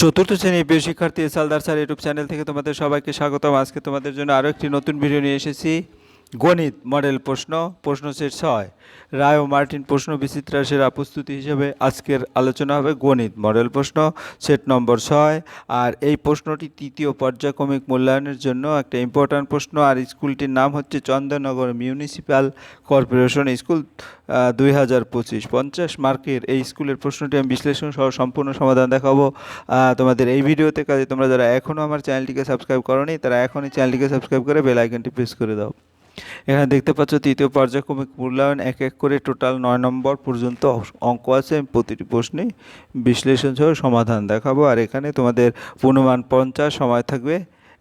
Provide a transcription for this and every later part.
চতুর্থ শ্রেণীর প্রিয় শিক্ষার্থী সালদার স্যার ইউটিউব চ্যানেল থেকে তোমাদের সবাইকে স্বাগতম। আজকে তোমাদের জন্য আরও একটি নতুন ভিডিও নিয়ে এসেছি। গণিত মডেল প্রশ্ন সেট 6 রায় ও মার্টিন প্রশ্ন বিচিত্রা সেরা প্রস্তুতি হিসেবে আজকের আলোচনা হবে গণিত মডেল প্রশ্ন সেট নম্বর 6। আর এই প্রশ্নটি তৃতীয় পর্যায়ক্রমিক মূল্যায়নের জন্য একটা ইম্পর্ট্যান্ট প্রশ্ন। আর স্কুলটির নাম হচ্ছে চন্দননগর মিউনিসিপ্যাল কর্পোরেশন স্কুল 2025 50 মার্কের এই স্কুলের প্রশ্নটি আমি বিশ্লেষণ সহ সম্পূর্ণ সমাধান দেখাবো তোমাদের এই ভিডিওতে। কাজে তোমরা যারা এখনও আমার চ্যানেলটিকে সাবস্ক্রাইব করোনি তারা এখনই চ্যানেলটিকে সাবস্ক্রাইব করে বেল আইকনটি প্রেস করে দাও। এখানে দেখতে পাচ্ছ তৃতীয় পর্যায়ক্রমিক মূল্যায়ন এক এক করে টোটাল 9 নম্বর পর্যন্ত অঙ্ক আছে। আমি প্রতিটি প্রশ্নে বিশ্লেষণ সহ সমাধান দেখাবো। আর এখানে তোমাদের পূর্ণমান 50, সময় থাকবে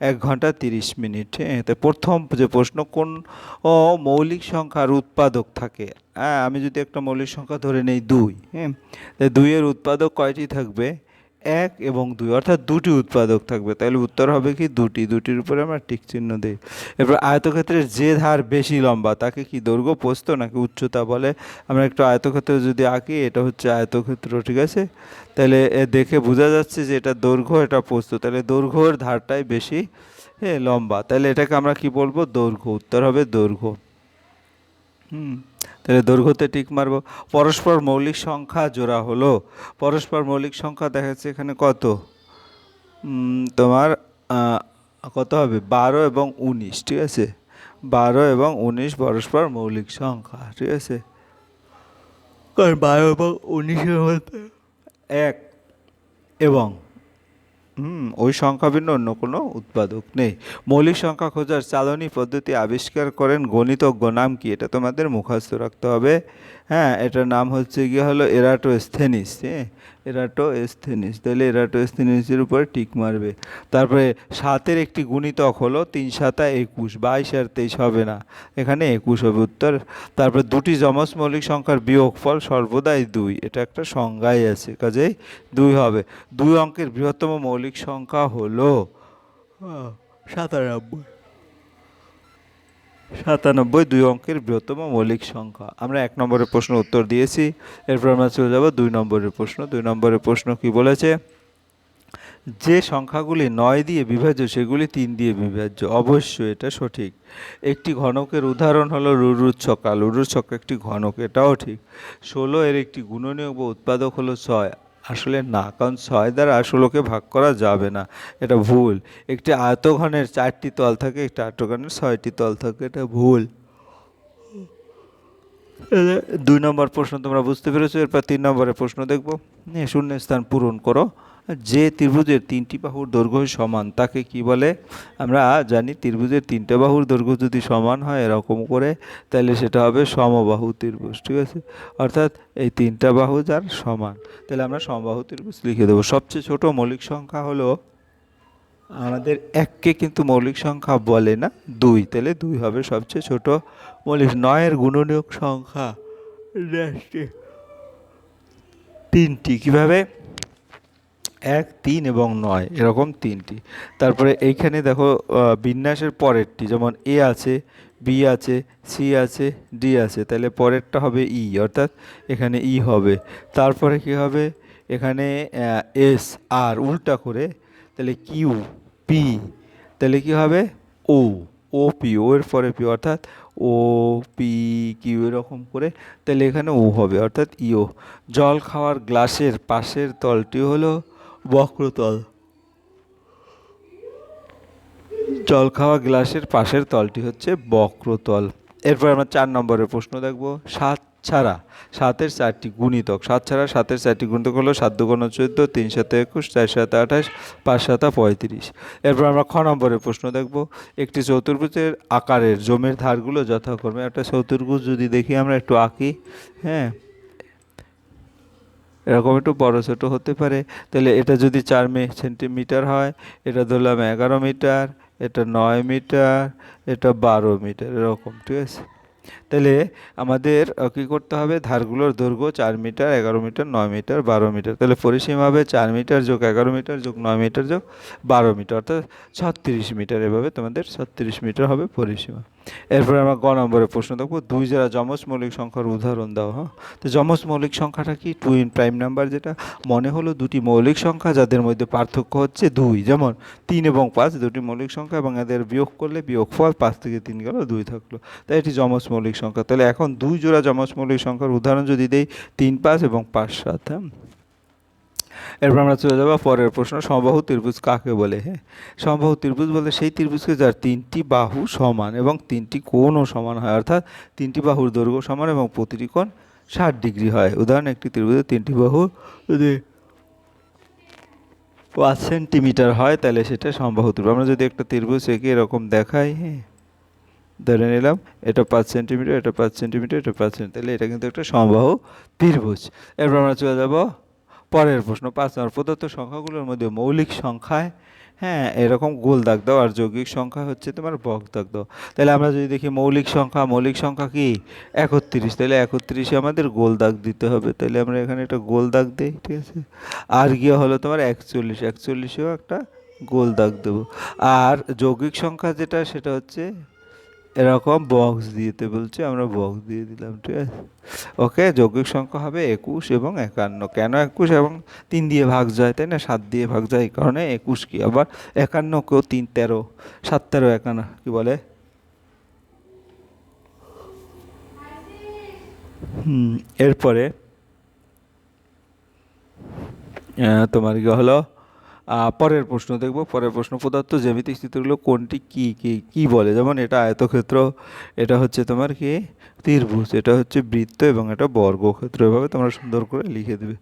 1 ঘন্টা 30 মিনিট। তো প্রথম যে প্রশ্ন, কোন মৌলিক সংখ্যার উৎপাদক থাকে? আমি যদি একটা মৌলিক সংখ্যা ধরে নেই 2, তাই 2-এর উৎপাদক কয়টি থাকবে? 1 এবং 2, অর্থাৎ দুটি উৎপাদক থাকবে। তাহলে উত্তর হবে কি? দুটির উপরে আমরা টিক চিহ্ন দিই। এরপর আয়তক্ষেত্রের যে ধার বেশি লম্বা তাকে কি দৈর্ঘ্য, প্রস্থ নাকি উচ্চতা বলে? আমরা একটু আয়তক্ষেত্র যদি আঁকি, এটা হচ্ছে আয়তক্ষেত্র, ঠিক আছে? তাহলে দেখে বোঝা যাচ্ছে যে এটা দৈর্ঘ্য, এটা প্রস্থ। তাহলে দৈর্ঘ্যের ধারটাই বেশি লম্বা, তাহলে এটাকে আমরা কি বলবো? দৈর্ঘ্য। উত্তর হবে দৈর্ঘ্য। তাহলে দৈর্ঘ্যতে টিক মারবো। পরস্পর মৌলিক সংখ্যা জোড়া হলো। পরস্পর মৌলিক সংখ্যা দেখা যাচ্ছে এখানে কত? তোমার কত হবে? 12 এবং 19, ঠিক আছে? 12 এবং 19 পরস্পর মৌলিক সংখ্যা, ঠিক আছে? কারণ 12 এবং 19-এর মধ্যে 1 এবং ওই সংখ্যা ভিন্ন অন্য কোনো উৎপাদক নেই। মৌলিক সংখ্যা খোঁজার চালনী পদ্ধতি আবিষ্কার করেন গণিতজ্ঞ, নাম কি? এটা তোমাদের মুখস্থ রাখতে হবে। এটার নাম হচ্ছে গিয়ে হলো এরাটোস্থেনিস। এরাটোস্থেনিস। তাহলে এরাটোস্থেনিসের উপরে টিক মারবে। তারপরে 7-এর একটি গুণিতক হলো 3 × 7 = 21, 22 আর 23 হবে না, এখানে 21 হবে উত্তর। তারপরে দুটি যমজ মৌলিক সংখ্যার বিয়োগফল সর্বদাই 2, এটা একটা সংজ্ঞাই আছে, কাজেই 2 হবে। 2 অঙ্কের বৃহত্তম মৌলিক সংখ্যা হলো 97। 2 অঙ্কের বৃহত্তম মৌলিক সংখ্যা। আমরা 1 নম্বরের প্রশ্ন উত্তর দিয়েছি। এরপর আমরা চলে যাব 2 নম্বরের প্রশ্ন। 2 নম্বরের প্রশ্ন কি বলেছে? যে সংখ্যাগুলি 9 দিয়ে বিভাজ্য সেগুলি 3 দিয়ে বিভাজ্য। অবশ্যই এটা সঠিক। একটি ঘনকের উদাহরণ হলো রুরুর ছক্কা। রুরুর ছক্কা একটি ঘনক, এটাও ঠিক। 16-এর একটি গুণনীয়ক বা উৎপাদক হলো 6। আসলে না, কারণ 6 দ্বারা 16কে ভাগ করা যাবে না, এটা ভুল। একটি আয়তঘনের 4টি তল থাকে, একটি আয়তঘনের 6টি তল থাকে, এটা ভুল। 2 নম্বর প্রশ্ন তোমরা বুঝতে পেরেছো। এরপর 3 নম্বরের প্রশ্ন দেখব। শূন্যস্থান পূরণ করো। যে ত্রিভুজের 3টি বাহুর দৈর্ঘ্য সমান তাকে কি বলে? আমরা জানি ত্রিভুজের 3টে বাহুর দৈর্ঘ্য যদি সমান হয় এরকম করে, তাহলে সেটা হবে সমবাহু ত্রিভুজ, ঠিক আছে? অর্থাৎ এই 3টা বাহু যার সমান, তাহলে আমরা সমবাহু ত্রিভুজ লিখে দেবো। সবচেয়ে ছোট মৌলিক সংখ্যা হলো আমাদের 1কে কিন্তু মৌলিক সংখ্যা বলে না, 2, তাহলে 2 হবে সবচেয়ে ছোট মৌলিক। 9-এর গুণনীয়ক সংখ্যা 3টি। কিভাবে? 1, 3 এবং 9, এরকম 3টি। তারপরে এইখানে দেখো বিন্যাসের পরেরটি, যেমন এ আছে, বি আছে, সি আছে, ডি আছে, তাহলে পরেরটা হবে ই, অর্থাৎ এখানে ই হবে। তারপরে কি হবে? এখানে এস আর উল্টা করে, তাহলে কিউ পি, তাহলে কি হবে? ও ও পি, ও এর পরে পি, অর্থাৎ ও পি কিউ, এরকম করে, তাহলে এখানে ও হবে, অর্থাৎ ইও। জল খাওয়ার গ্লাসের পাশের তলটি হলো বক্রতল। জল খাওয়া গ্লাসের পাশের তলটি হচ্ছে বক্রতল। এরপর আমরা 4 নম্বরের প্রশ্ন দেখব। 7 ছাড়া 7-এর 4টি গুণিতক। 7 ছাড়া 7-এর 4টি গুণিতক হলো 7 × 2 = 14, 3 × 7 = 21, 4 × 7 = 28, 5 × 7 = 35। এরপর আমরা খ নম্বরের প্রশ্ন দেখব। একটি চতুর্ভুজের আকারের জমির ধারগুলো যথাক্রমে, একটা চতুর্ভুজ যদি দেখি আমরা একটু আঁকি, এরকম একটু বড় ছোট হতে পারে। তাহলে এটা যদি 4 সেন্টিমিটার হয়, এটা ধরলাম 11 মিটার, এটা 9 মিটার, এটা 12 মিটার, এরকম, ঠিক আছে? তাহলে আমাদের কী করতে হবে, ধারগুলোর দৈর্ঘ্য 4 মিটার, 11 মিটার, 9 মিটার, 12 মিটার। তাহলে পরিসীমা হবে 4 মিটার যোগ 11 মিটার যোগ 9 মিটার যোগ 12 মিটার, অর্থাৎ 36 মিটার। এভাবে তোমাদের 36 মিটার হবে পরিসীমা। এরপরে আমরা গ নম্বরের প্রশ্ন দেখবো, দুই যারা যমজ মৌলিক সংখ্যার উদাহরণ দাও। হ্যাঁ, তো যমজ মৌলিক সংখ্যাটা কি? টুইন প্রাইম নাম্বার, যেটা মনে হলো দুটি মৌলিক সংখ্যা যাদের মধ্যে পার্থক্য হচ্ছে 2, যেমন 3 এবং 5 দুটি মৌলিক সংখ্যা এবং এদের বিয়োগ করলে বিয়োগফল 5 থেকে 3 গেল 2 থাকলো, তাই এটি যমজ মৌলিক সংখ্যা। তাহলে এখন দুই জোড়া যমজ মৌলিক সংখ্যার উদাহরণ যদি দেই 3, 5 এবং 5, 7। হ্যাঁ, এরপর আমরা চলে যাবো পরের প্রশ্ন, সমবাহু ত্রিভুজ কাকে বলে? হ্যাঁ, সমবাহু ত্রিভুজ বলতে সেই ত্রিভুজকে যার 3টি বাহু সমান এবং 3টি কোণও সমান হয়, অর্থাৎ 3টি বাহুর দৈর্ঘ্য সমান এবং প্রতিটি কোণ 60 ডিগ্রি হয়। উদাহরণ, একটি ত্রিভুজের 3টি বাহু যদি 5 সেন্টিমিটার হয় তাহলে সেটা সমবাহু ত্রিভুজ। আমরা যদি একটা ত্রিভুজ এঁকে এরকম দেখাই, হ্যাঁ, ধরে নিলাম এটা 5 সেন্টিমিটার, এটা 5 সেন্টিমিটার, এটা 5 সেন্টিমিটার, তাহলে এটা কিন্তু একটা সমবাহু ত্রিভুজ। এরপর আমরা চলে যাব পরের প্রশ্ন, 5 নম্বর, প্রদত্ত সংখ্যাগুলোর মধ্যে মৌলিক সংখ্যায়, হ্যাঁ, এরকম গোল দাগ দাও আর যৌগিক সংখ্যা হচ্ছে তোমার বক দাগ দাও। তাহলে আমরা যদি দেখি মৌলিক সংখ্যা কি 31, তাহলে 31-এ আমাদের গোল দাগ দিতে হবে। তাহলে আমরা এখানে একটা গোল দাগ দিই, ঠিক আছে। আর গিয়ে হলো তোমার 41-এও একটা গোল দাগ দেবো। আর যৌগিক সংখ্যা যেটা সেটা হচ্ছে এরকম বক্স দিতে বলছে, আমরা বক্স দিয়ে দিলাম, ঠিক আছে। ওকে, যৌগিক সংখ্যা হবে 21 এবং 51। কেন 21 এবং 3 দিয়ে ভাগ যায়, তাই না? 7 দিয়ে ভাগ যায়, এই কারণে 21 কি, আবার 51কেও 3, 13, 7, 13, 51 কি বলে? এরপরে তোমার কি হলো পরের প্রশ্ন দেখব। পরের প্রশ্ন, প্রদত্ত জ্যামিতিক চিত্রগুলো কোনটি কি কি কি বলে? যেমন এটা আয়তক্ষেত্র, এটা হচ্ছে তোমার কি ত্রিভুজ, এটা হচ্ছে বৃত্ত এবং এটা বর্গক্ষেত্র। এভাবে তোমরা সুন্দর করে লিখে দেবে।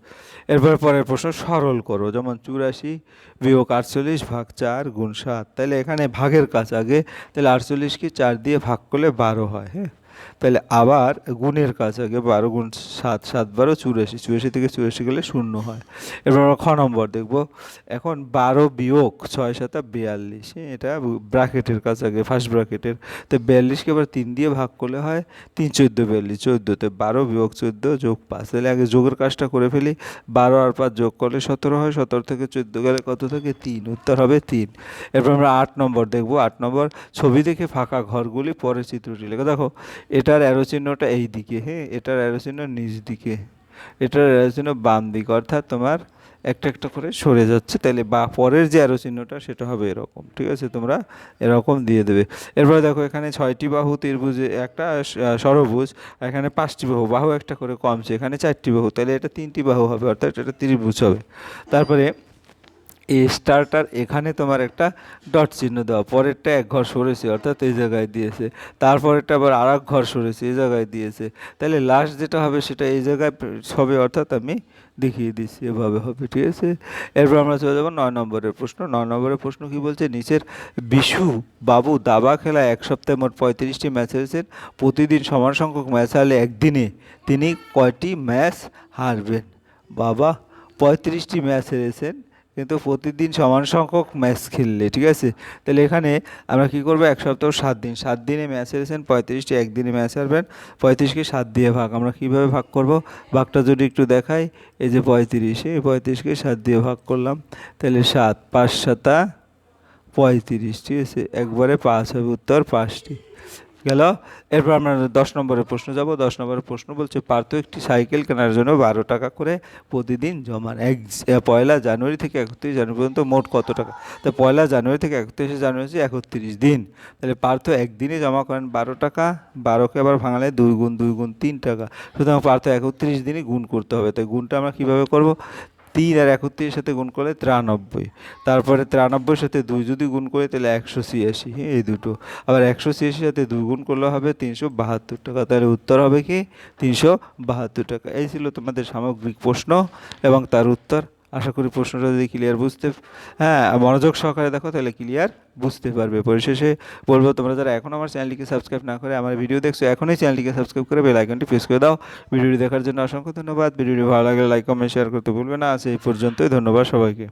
এরপর পরের প্রশ্ন, সরল করো। যেমন 84 বিয়োগ 48 ভাগ 4 গুণ 7। তাহলে এখানে ভাগের কাজ আগে, তাহলে 48কে 4 দিয়ে ভাগ করলে 12 হয়। হ্যাঁ, তাহলে আবার গুণের কাজ আগে, 12 গুণ 7, 7 12 84, 84 থেকে 84 গেলে 0 হয়। এবার আমরা খ নম্বর দেখব। এখন 12 বিয়োগ 6 7 42, এটা ব্র্যাকেটের কাজ আগে, ফার্স্ট ব্র্যাকেটের। তো 42কে এবার 3 দিয়ে ভাগ করলে হয় 3 14 42, 14তে 12 বিয়োগ 14 যোগ 5। তাহলে আগে যোগের কাজটা করে ফেলি। 12 আর 5 যোগ করলে 17 হয়, 17 থেকে 14 গেলে কত থাকে? 3, উত্তর হবে 3। এরপর আমরা 8 নম্বর দেখব। 8 নম্বর, ছবি দেখে ফাঁকা ঘরগুলি পরের চিত্রটি লেখো। দেখো এটার অ্যারো চিহ্নটা এই দিকে, হ্যাঁ, এটার অ্যারো চিহ্ন নিচ দিকে, এটার অ্যারো চিহ্ন বাম দিকে, অর্থাৎ তোমার একটা একটা করে সরে যাচ্ছে। তাহলে বা পরের যে অ্যারো চিহ্নটা সেটা হবে এরকম, ঠিক আছে, তোমরা এরকম দিয়ে দেবে। এরপরে দেখো এখানে 6টি বাহু ত্রিভুজে একটা ষড়ভুজ, এখানে 5টি বাহু, বাহু একটা করে কমছে, এখানে 4টি বাহু, তাহলে এটা 3টি বাহু হবে, অর্থাৎ এটা ত্রিভুজ হবে। তারপরে এই স্টারটার এখানে তোমার একটা ডট চিহ্ন দেওয়া, পরেরটা এক ঘর সরেছে, অর্থাৎ এই জায়গায় দিয়েছে, তারপরেরটা আবার আর এক ঘর সরেছে, এই জায়গায় দিয়েছে। তাহলে লাস্ট যেটা হবে সেটা এই জায়গায় হবে, অর্থাৎ আমি দেখিয়ে দিচ্ছি, এভাবে হবে, ঠিক আছে। এরপর আমরা চলে যাবো 9 নম্বরের প্রশ্ন। 9 নম্বরের প্রশ্ন কি বলছে, নিচের বিশু বাবু দাবা খেলা 1 সপ্তাহে মোট 35টি ম্যাচ হেরেছেন, প্রতিদিন সমান সংখ্যক ম্যাচ হারলে একদিনে তিনি কয়টি ম্যাচ হারবেন? বাবা, 35টি ম্যাচ হেরেছেন কিন্তু প্রতিদিন সমান সংখ্যক ম্যাচ খেললে, ঠিক আছে। তাহলে এখানে আমরা কী করবো, 1 সপ্তাহ 7 দিন, 7 দিনে ম্যাচ হেরেছেন 35টি, একদিনে ম্যাচ হারবেন 35কে 7 দিয়ে ভাগ। আমরা কীভাবে ভাগ করব, ভাগটা যদি একটু দেখাই, এই যে 35, এই 35কে 7 দিয়ে ভাগ করলাম, তাহলে 7, 5 7 35, ঠিক আছে, একবারে 5 হবে, উত্তর 5টি গেল। এরপর আমরা 10 নম্বরের প্রশ্ন যাব। 10 নম্বরের প্রশ্ন বলছে, পার্থ একটি সাইকেল কেনার জন্য 12 টাকা করে প্রতিদিন জমান, 1 জানুয়ারি থেকে 31 জানুয়ারি পর্যন্ত মোট কত টাকা? তো 1 জানুয়ারি থেকে 31 জানুয়ারি হচ্ছে 31 দিন। তাহলে পার্থ একদিনে জমা করেন 12 টাকা, 12কে আবার ভাঙালে 2 গুণ 2 গুণ 3 টাকা। সুতরাং পার্থ 31 দিনই গুণ করতে হবে। তাই গুণটা আমরা কীভাবে করব, 3 আর 31-এর সাথে গুণ করলে 93, তারপরে 93-এর সাথে 2 যদি গুণ করি তাহলে 186, হ্যাঁ, এই দুটো। আবার 186-এর সাথে 2 গুণ করলে হবে 372 টাকা। তাহলে উত্তর হবে কি 372 টাকা। এই ছিল তোমাদের সামগ্রিক প্রশ্ন এবং তার উত্তর। আশা করি প্রশ্নটা যদি ক্লিয়ার হ্যাঁ, মনোযোগ সহকারে দেখো তাহলে ক্লিয়ার বুঝতে পারবে। পরিশেষে বলবো, তোমরা যারা এখন আমার চ্যানেলটিকে সাবস্ক্রাইব না করে আমার ভিডিও দেখছো, এখনই চ্যানেলটিকে সাবস্ক্রাইব করে বেল আইকনটি প্রেস করে দাও। ভিডিওটি দেখার জন্য অসংখ্য ধন্যবাদ। ভিডিওটি ভালো লাগলে লাইক কমেন্ট শেয়ার করতে ভুলবে না। আজ এই পর্যন্তই, ধন্যবাদ সবাইকে।